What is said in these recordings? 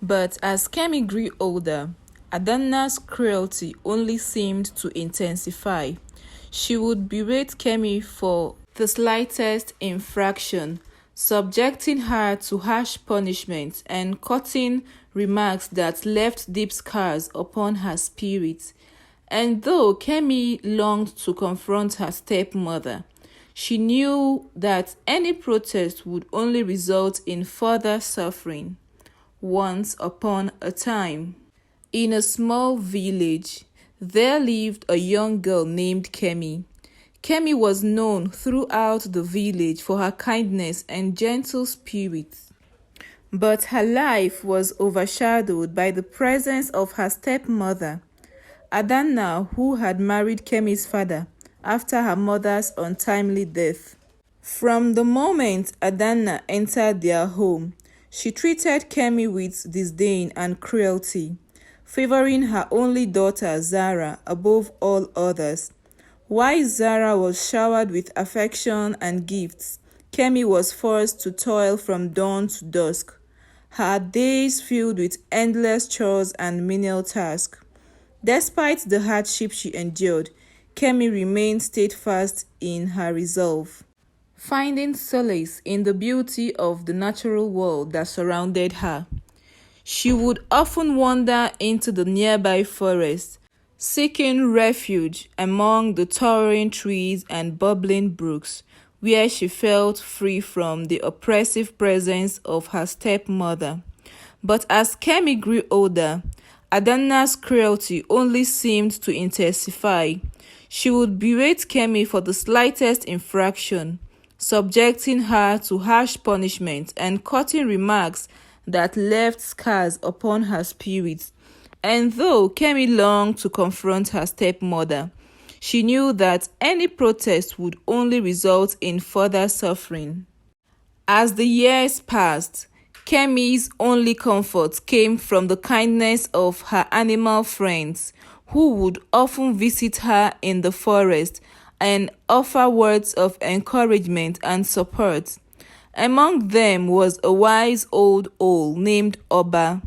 But as Kemi grew older, Adanna's cruelty only seemed to intensify. She would berate Kemi for the slightest infraction, subjecting her to harsh punishments and cutting remarks that left deep scars upon her spirit. And though Kemi longed to confront her stepmother, she knew that any protest would only result in further suffering. Once upon a time, in a small village, there lived a young girl named Kemi. Kemi was known throughout the village for her kindness and gentle spirit. But her life was overshadowed by the presence of her stepmother, Adanna, who had married Kemi's father after her mother's untimely death. From the moment Adanna entered their home, she treated Kemi with disdain and cruelty, favoring her only daughter Zara above all others. While Zara was showered with affection and gifts, Kemi was forced to toil from dawn to dusk, her days filled with endless chores and menial tasks. Despite the hardship she endured, Kemi remained steadfast in her resolve, finding solace in the beauty of the natural world that surrounded her. She would often wander into the nearby forest, seeking refuge among the towering trees and bubbling brooks, where she felt free from the oppressive presence of her stepmother. But as Kemi grew older, Adanna's cruelty only seemed to intensify. She would berate Kemi for the slightest infraction, subjecting her to harsh punishment and cutting remarks that left scars upon her spirit. And though Kemi longed to confront her stepmother, she knew that any protest would only result in further suffering. As the years passed, Kemi's only comfort came from the kindness of her animal friends, who would often visit her in the forest and offer words of encouragement and support. Among them was a wise old owl named Oba,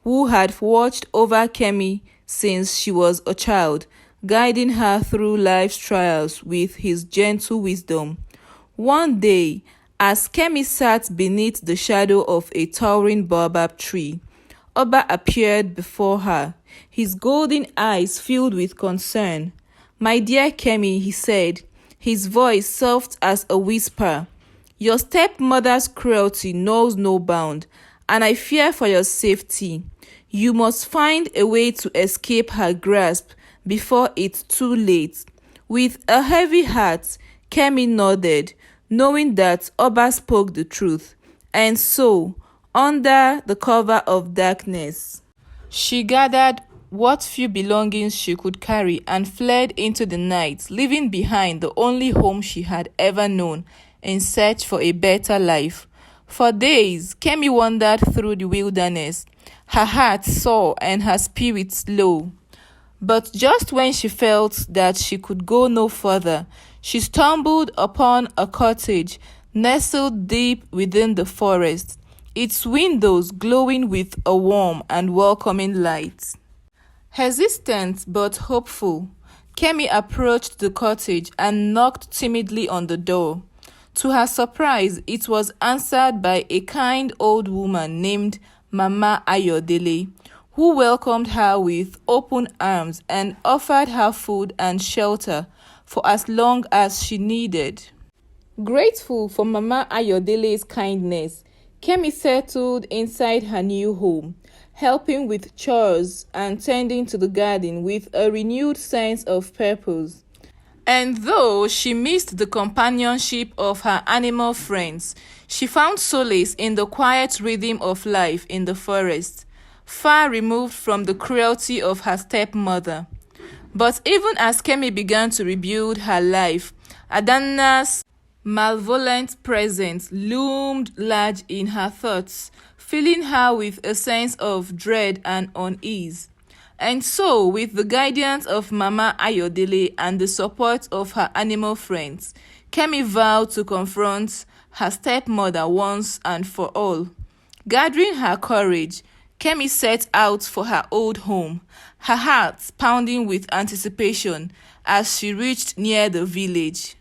who had watched over Kemi since she was a child, guiding her through life's trials with his gentle wisdom. One day, as Kemi sat beneath the shadow of a towering baobab tree, Oba appeared before her, his golden eyes filled with concern. "My dear Kemi," he said, his voice soft as a whisper, "your stepmother's cruelty knows no bound, and I fear for your safety. You must find a way to escape her grasp before it's too late." With a heavy heart, Kemi nodded, knowing that Oba spoke the truth. And so, under the cover of darkness, she gathered what few belongings she could carry and fled into the night, leaving behind the only home she had ever known, in search for a better life. For days, Kemi wandered through the wilderness, her heart sore and her spirits low. But just when she felt that she could go no further, she stumbled upon a cottage nestled deep within the forest, its windows glowing with a warm and welcoming light. Hesitant but hopeful, Kemi approached the cottage and knocked timidly on the door. To her surprise, it was answered by a kind old woman named Mama Ayodele, who welcomed her with open arms and offered her food and shelter for as long as she needed. Grateful for Mama Ayodele's kindness, Kemi settled inside her new home, helping with chores and tending to the garden with a renewed sense of purpose. And though she missed the companionship of her animal friends, she found solace in the quiet rhythm of life in the forest, far removed from the cruelty of her stepmother. But even as Kemi began to rebuild her life, Adanna's malevolent presence loomed large in her thoughts, filling her with a sense of dread and unease. And so, with the guidance of Mama Ayodele and the support of her animal friends, Kemi vowed to confront her stepmother once and for all. Gathering her courage, Kemi set out for her old home, her heart pounding with anticipation as she reached near the village.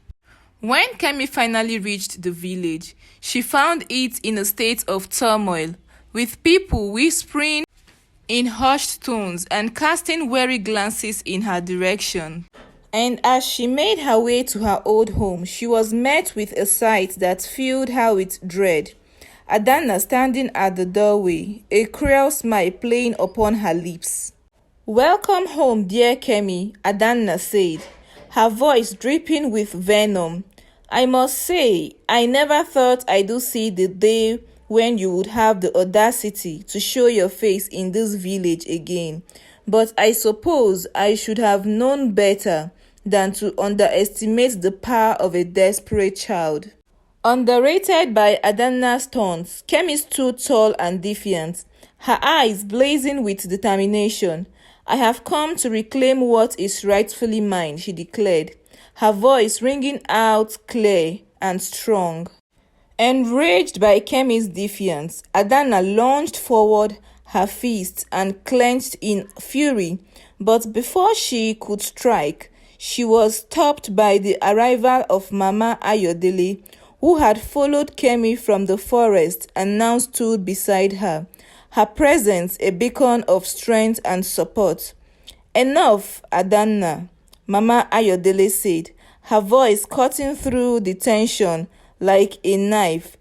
When Kemi finally reached the village, she found it in a state of turmoil, with people whispering in hushed tones and casting wary glances in her direction. And as she made her way to her old home, she was met with a sight that filled her with dread. Adanna standing at the doorway, a cruel smile playing upon her lips. "Welcome home, dear Kemi," Adanna said, her voice dripping with venom. "I must say, I never thought I'd see the day when you would have the audacity to show your face in this village again. But I suppose I should have known better than to underestimate the power of a desperate child." Underrated by Adanna's taunts, Kemi stood tall and defiant, her eyes blazing with determination. "I have come to reclaim what is rightfully mine," she declared, her voice ringing out clear and strong. Enraged by Kemi's defiance, Adanna lunged forward, her fists and clenched in fury, but before she could strike, she was stopped by the arrival of Mama Ayodele, who had followed Kemi from the forest and now stood beside her, her presence a beacon of strength and support. "Enough, Adanna," Mama Ayodele said, her voice cutting through the tension like a knife.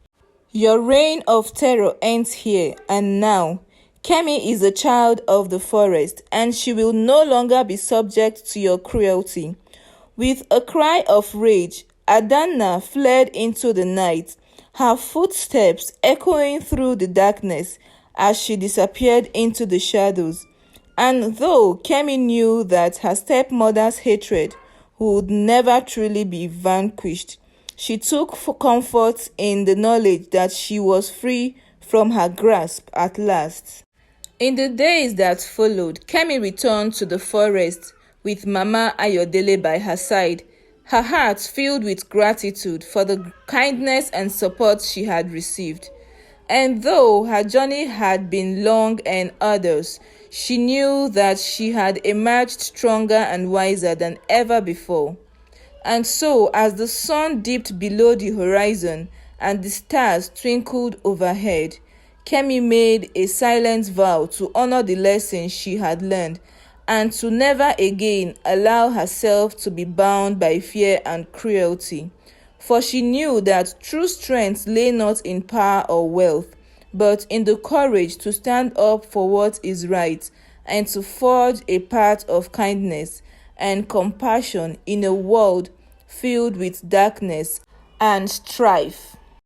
"Your reign of terror ends here and now. Kemi is a child of the forest, and she will no longer be subject to your cruelty." With a cry of rage, Adanna fled into the night, her footsteps echoing through the darkness as she disappeared into the shadows. And though Kemi knew that her stepmother's hatred would never truly be vanquished, she took comfort in the knowledge that she was free from her grasp at last. In the days that followed, Kemi returned to the forest with Mama Ayodele by her side, her heart filled with gratitude for the kindness and support she had received. And though her journey had been long and arduous, she knew that she had emerged stronger and wiser than ever before. And so, as the sun dipped below the horizon and the stars twinkled overhead, Kemi made a silent vow to honor the lessons she had learned and to never again allow herself to be bound by fear and cruelty. For she knew that true strength lay not in power or wealth, but in the courage to stand up for what is right and to forge a path of kindness and compassion in a world filled with darkness and strife.